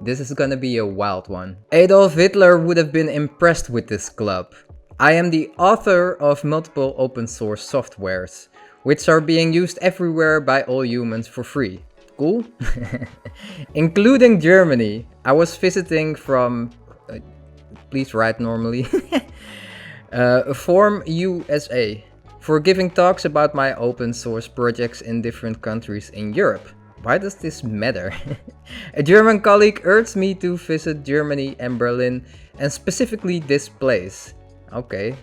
This is gonna be a wild one. Adolf Hitler would have been impressed with this club. I am the author of multiple open source softwares, which are being used everywhere by all humans for free. Cool? Including Germany. I was visiting from... please write normally. Form USA. For giving talks about my open source projects in different countries in Europe. Why does this matter? A German colleague urged me to visit Germany and Berlin, and specifically this place. Okay.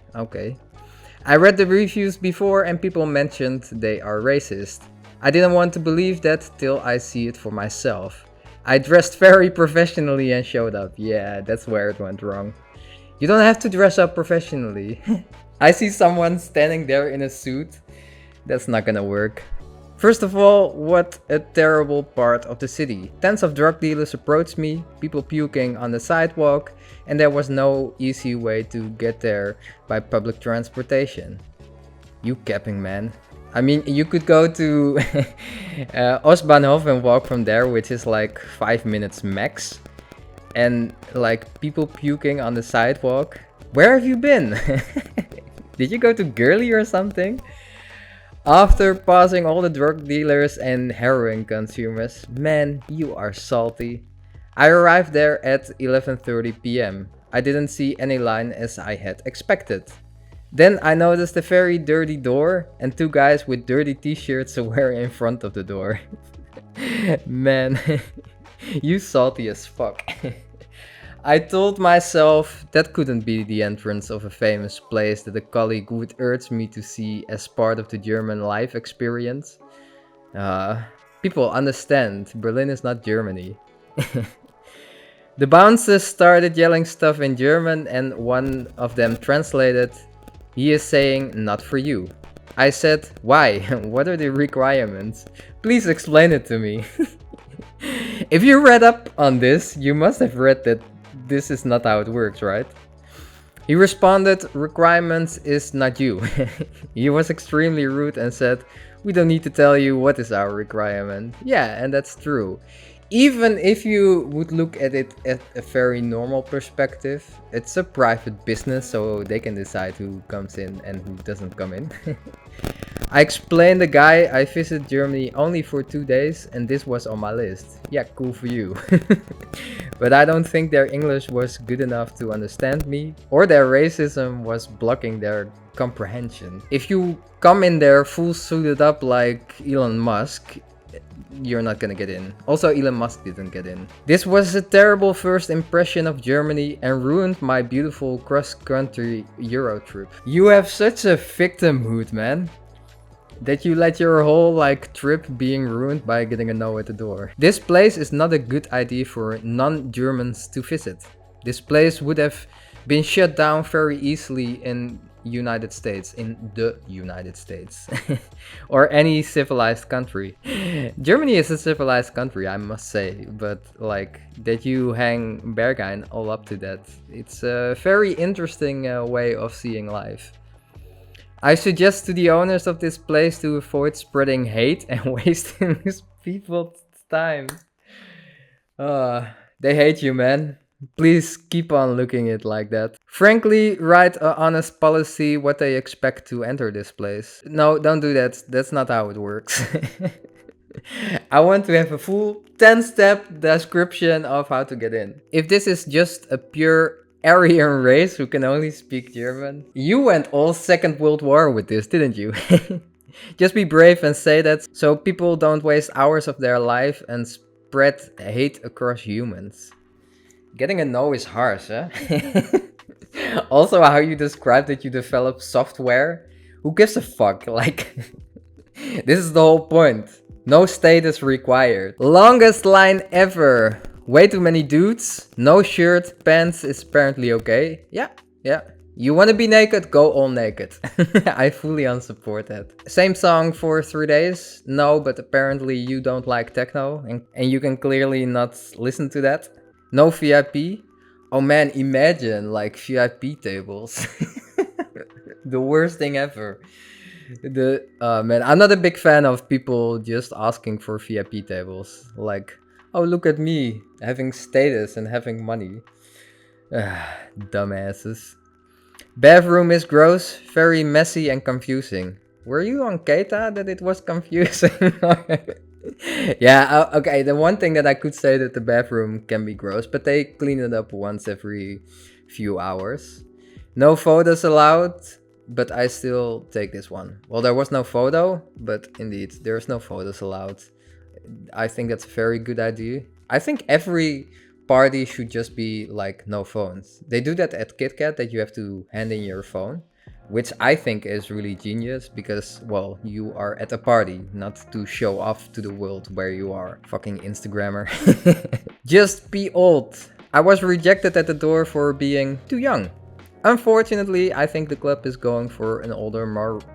I read the reviews before and people mentioned they are racist. I didn't want to believe that till I see it for myself. I dressed very professionally and showed up. Yeah, that's where it went wrong. You don't have to dress up professionally. I see someone standing there in a suit. That's not gonna work. First of all, what a terrible part of the city. Tens of drug dealers approached me, people puking on the sidewalk, and there was no easy way to get there by public transportation. You capping, man. I mean, you could go to Ostbahnhof and walk from there, which is like 5 minutes max. And like people puking on the sidewalk. Where have you been? Did you go to Girly or something? After passing all the drug dealers and heroin consumers, man, you are salty. I arrived there at 11:30 p.m. I didn't see any line as I had expected. Then I noticed a very dirty door and two guys with dirty t-shirts were in front of the door. Man, you salty as fuck. I told myself that couldn't be the entrance of a famous place that a colleague would urge me to see as part of the German life experience. People understand, Berlin is not Germany. The bouncers started yelling stuff in German and one of them translated, "He is saying not for you." I said, "Why? What are the requirements? Please explain it to me." If you read up on this, you must have read that this is not how it works, right? He responded, "Requirements is not you." He was extremely rude and said, "We don't need to tell you what is our requirement." Yeah, and that's true. Even if you would look at it at a very normal perspective, it's a private business, so they can decide who comes in and who doesn't come in. I explained the guy I visited Germany only for 2 days and this was on my list. Yeah, cool for you. But I don't think their English was good enough to understand me, or their racism was blocking their comprehension. If you come in there full suited up like Elon Musk, you're not gonna get in. Also, Elon Musk didn't get in. This was a terrible first impression of Germany and ruined my beautiful cross-country Euro trip. You have such a victimhood, man, that you let your whole trip being ruined by getting a no at the door. This place is not a good idea for non-Germans to visit. This place would have been shut down very easily in the United States, or any civilized country. Germany is a civilized country, I must say, but that you hang Berghain all up to that. It's a very interesting way of seeing life. I suggest to the owners of this place to avoid spreading hate and wasting people's time. They hate you, man. Please keep on looking at it like that. Frankly, write an honest policy what they expect to enter this place. No, don't do that. That's not how it works. I want to have a full 10-step description of how to get in. If this is just a pure Aryan race who can only speak German, you went all Second World War with this, didn't you? Just be brave and say that so people don't waste hours of their life and spread hate across humans. Getting a no is harsh, huh? Also, how you described that you develop software. Who gives a fuck? This is the whole point. No status required. Longest line ever. Way too many dudes. No shirt. Pants is apparently okay. Yeah. You wanna be naked? Go all naked. I fully unsupport that. Same song for 3 days? No, but apparently you don't like techno. And you can clearly not listen to that. No VIP? Oh man, imagine VIP tables. The worst thing ever. Man, I'm not a big fan of people just asking for VIP tables. Oh, look at me, having status and having money. Dumbasses. Bathroom is gross, very messy and confusing. Were you on Keita that it was confusing? Yeah, okay, the one thing that I could say that the bathroom can be gross, but they clean it up once every few hours. No photos allowed, but I still take this one. Well, there was no photo, but indeed, there's no photos allowed. I think that's a very good idea. I think every party should just be like no phones. They do that at KitKat, that you have to hand in your phone, which I think is really genius because, well, you are at a party, not to show off to the world where you are. Fucking Instagrammer. Just be old. I was rejected at the door for being too young. Unfortunately, I think the club is going for an older,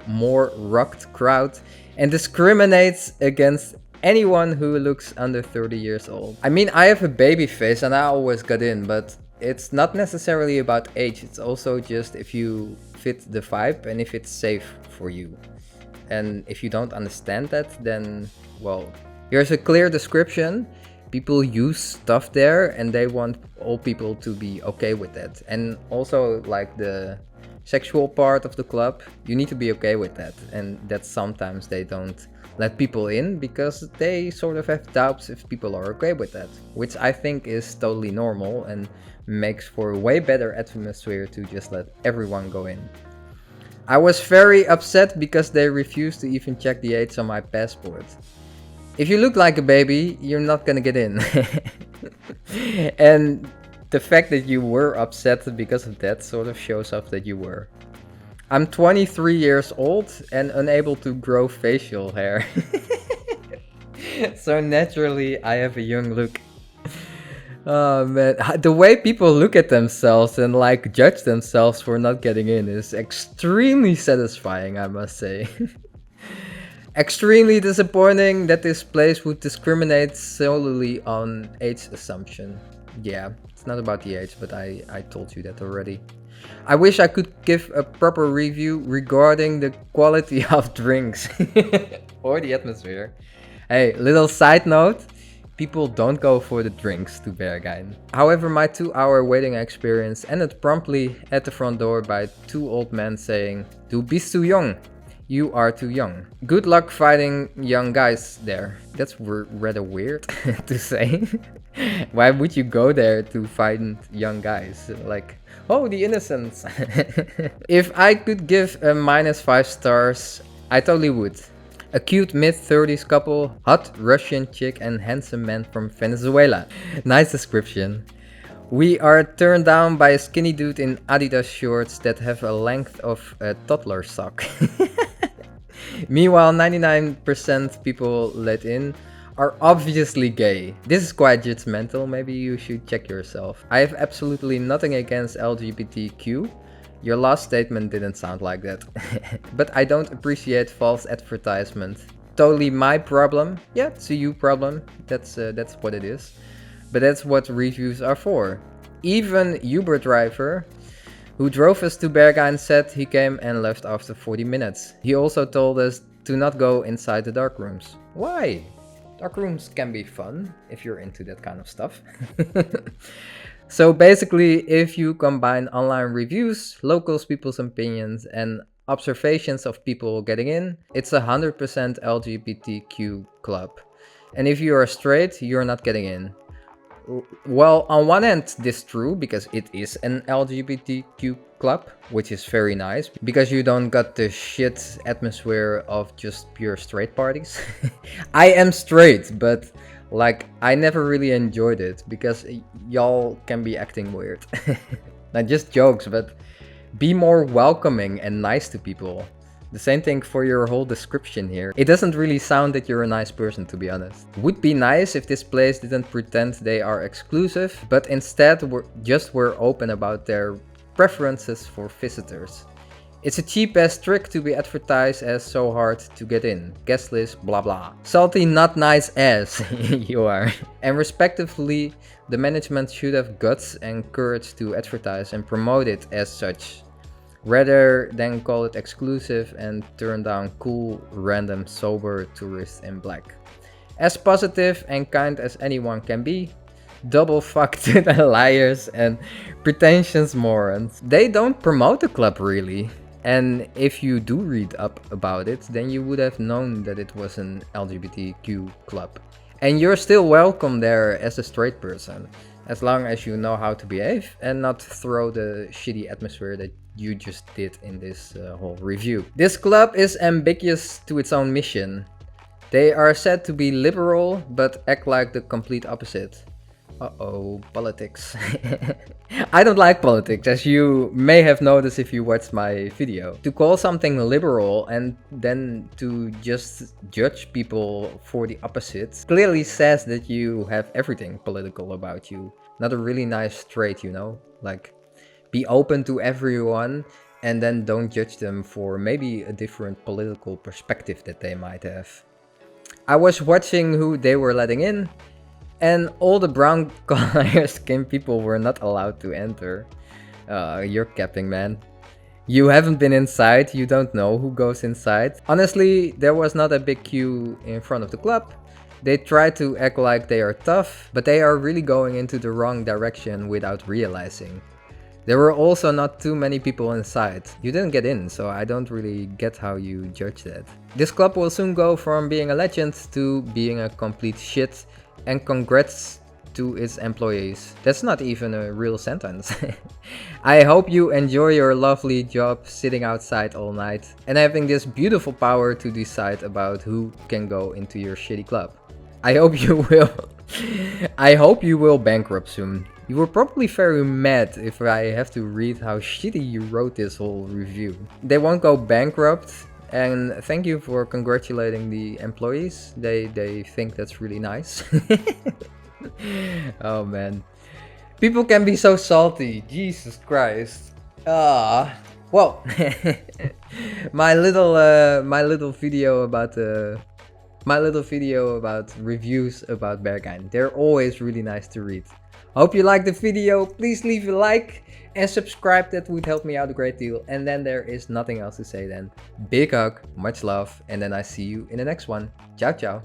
more rocked crowd and discriminates against anyone who looks under 30 years old. I mean, I have a baby face and I always got in, but it's not necessarily about age. It's also just if you fit the vibe and if it's safe for you. And if you don't understand that, then, well, here's a clear description. People use stuff there and they want all people to be okay with that. And also, like, the sexual part of the club, you need to be okay with that. And that sometimes they don't let people in because they sort of have doubts if people are okay with that, which I think is totally normal and makes for a way better atmosphere to just let everyone go in. I was very upset because they refused to even check the age on my passport. If you look like a baby, you're not gonna get in. And the fact that you were upset because of that sort of shows off that you were. I'm 23 years old and unable to grow facial hair. So naturally, I have a young look. Oh man, the way people look at themselves and like judge themselves for not getting in is extremely satisfying, I must say. Extremely disappointing that this place would discriminate solely on age assumption. Yeah, it's not about the age, but I told you that already. I wish I could give a proper review regarding the quality of drinks or the atmosphere. Hey, little side note, people don't go for the drinks to Berghain. However, my 2-hour waiting experience ended promptly at the front door by 2 old men saying, "Du bist zu jung. You are too young. Good luck fighting young guys there." That's rather weird to say. Why would you go there to find young guys? Like, oh, the innocence. If I could give a -5 stars, I totally would. A cute mid-30s couple, hot Russian chick and handsome man from Venezuela. Nice description. We are turned down by a skinny dude in Adidas shorts that have a length of a toddler sock. Meanwhile, 99% people let in are obviously gay. This is quite judgmental, maybe you should check yourself. I have absolutely nothing against LGBTQ. Your last statement didn't sound like that. But I don't appreciate false advertisement. Totally my problem. Yeah, it's a you problem. That's what it is. But that's what reviews are for. Even Uber driver who drove us to Berghain said he came and left after 40 minutes. He also told us to not go inside the dark rooms. Why? Dark rooms can be fun if you're into that kind of stuff. So basically, if you combine online reviews, locals people's opinions, and observations of people getting in, it's a 100% LGBTQ club. And if you are straight, you're not getting in. Well, on one end, this is true because it is an LGBTQ club, which is very nice because you don't got the shit atmosphere of just pure straight parties. I am straight, but like I never really enjoyed it because y'all can be acting weird. Not just jokes, but be more welcoming and nice to people. The same thing for your whole description here. It doesn't really sound that you're a nice person, to be honest. Would be nice if this place didn't pretend they are exclusive, but instead were open about their preferences for visitors. It's a cheap ass trick to be advertised as so hard to get in. Guest list, blah blah. Salty, not nice ass you are. And respectively, the management should have guts and courage to advertise and promote it as such, rather than call it exclusive and turn down cool, random, sober tourists in black. As positive and kind as anyone can be, double fucked liars and pretentious morons. They don't promote the club really. And if you do read up about it, then you would have known that it was an LGBTQ club. And you're still welcome there as a straight person, as long as you know how to behave and not throw the shitty atmosphere that you just did in this whole review. This club is ambiguous to its own mission. They are said to be liberal, but act like the complete opposite. Uh-oh, politics. I don't like politics, as you may have noticed if you watched my video. To call something liberal and then to just judge people for the opposite clearly says that you have everything political about you. Not a really nice trait, you know? Like, be open to everyone and then don't judge them for maybe a different political perspective that they might have. I was watching who they were letting in, and all the brown collar skin people were not allowed to enter. You're capping, man. You haven't been inside, you don't know who goes inside. Honestly, there was not a big queue in front of the club. They try to act like they are tough, but they are really going into the wrong direction without realizing. There were also not too many people inside. You didn't get in, so I don't really get how you judge that. This club will soon go from being a legend to being a complete shit, and congrats to its employees. That's not even a real sentence. I hope you enjoy your lovely job sitting outside all night and having this beautiful power to decide about who can go into your shitty club. I hope you will. I hope you will bankrupt soon. You were probably very mad if I have to read how shitty you wrote this whole review. They won't go bankrupt, and thank you for congratulating the employees. They think that's really nice. Oh man. People can be so salty. Jesus Christ. Well, my little video about reviews about Berghain. They're always really nice to read. Hope you liked the video. Please leave a like and subscribe. That would help me out a great deal. And then there is nothing else to say then. Big hug, much love, and then I see you in the next one. Ciao, ciao.